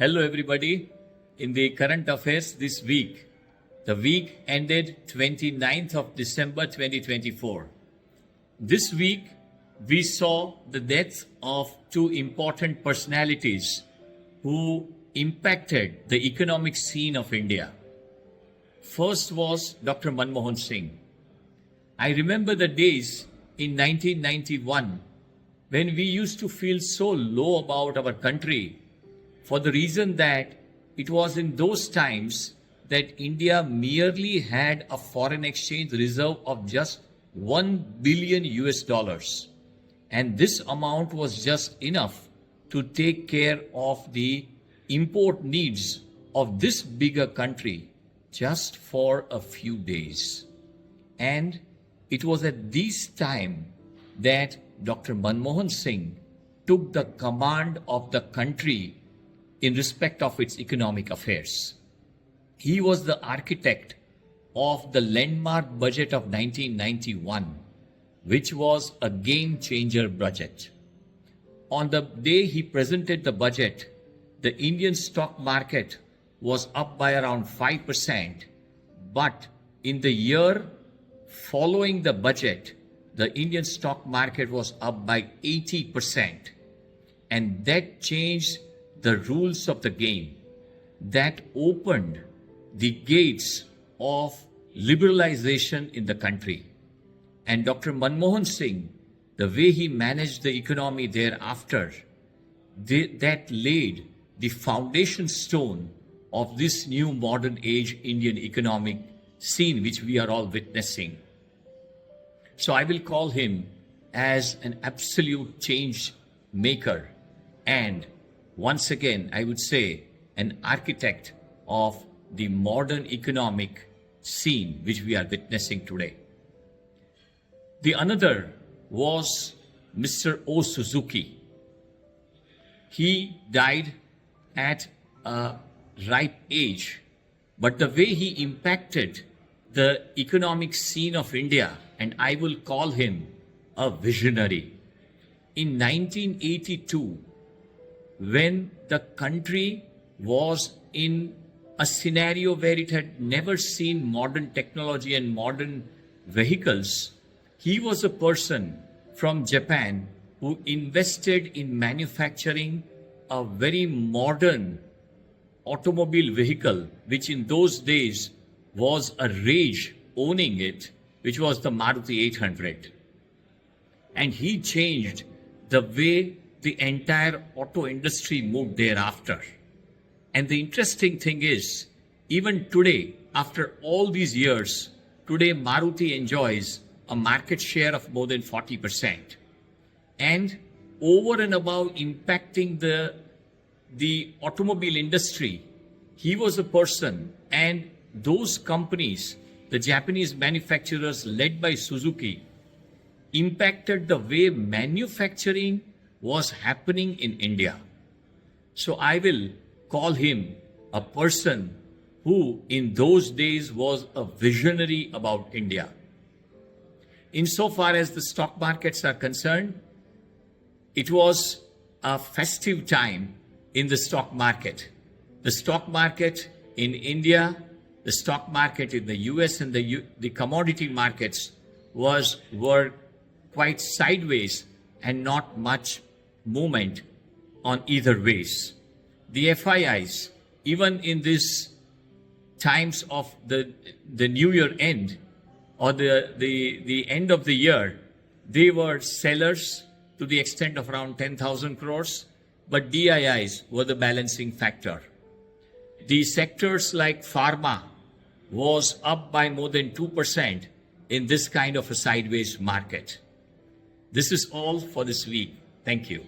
Hello, everybody. In the current affairs this week, the week ended 29th of December 2024. This week, we saw the death of two important personalities who impacted the economic scene of India. First was Dr. Manmohan Singh. I remember the days in 1991 when we used to feel so low about our country for the reason that it was in those times that India merely had a foreign exchange reserve of just 1 billion US dollars. And this amount was just enough to take care of the import needs of this bigger country just for a few days. And it was at this time that Dr. Manmohan Singh took the command of the country in respect of its economic affairs. He was the architect of the landmark budget of 1991, which was a game-changer budget. On the day he presented the budget, the Indian stock market was up by around 5%, but in the year following the budget, the Indian stock market was up by 80%. And that changed the rules of the game. That opened the gates of liberalization in the country. And Dr. Manmohan Singh, the way he managed the economy thereafter, that laid the foundation stone of this new modern age Indian economic scene which we are all witnessing. So I will call him as an absolute change maker and once again, I would say, an architect of the modern economic scene which we are witnessing today. The another was Mr. O. Suzuki. He died at a ripe age, but the way he impacted the economic scene of India, and I will call him a visionary. In 1982, when the country was in a scenario where it had never seen modern technology and modern vehicles, he was a person from Japan who invested in manufacturing a very modern automobile vehicle, which in those days was a rage owning it, which was the Maruti 800. And he changed the way the entire auto industry moved thereafter. And the interesting thing is, even today, after all these years, today Maruti enjoys a market share of more than 40%. And over and above impacting the automobile industry, he was a person, and those companies, the Japanese manufacturers led by Suzuki, impacted the way manufacturing was happening in India. So I will call him a person who in those days was a visionary about India. Insofar as the stock markets are concerned, it was a festive time in the stock market. The stock market in India, the stock market in the US and the commodity markets were quite sideways and not much movement on either ways. The FIIs, even in these times of the New Year end or the end of the year, they were sellers to the extent of around 10,000 crores, but DIIs were the balancing factor. The sectors like pharma was up by more than 2% in this kind of a sideways market. This is all for this week. Thank you.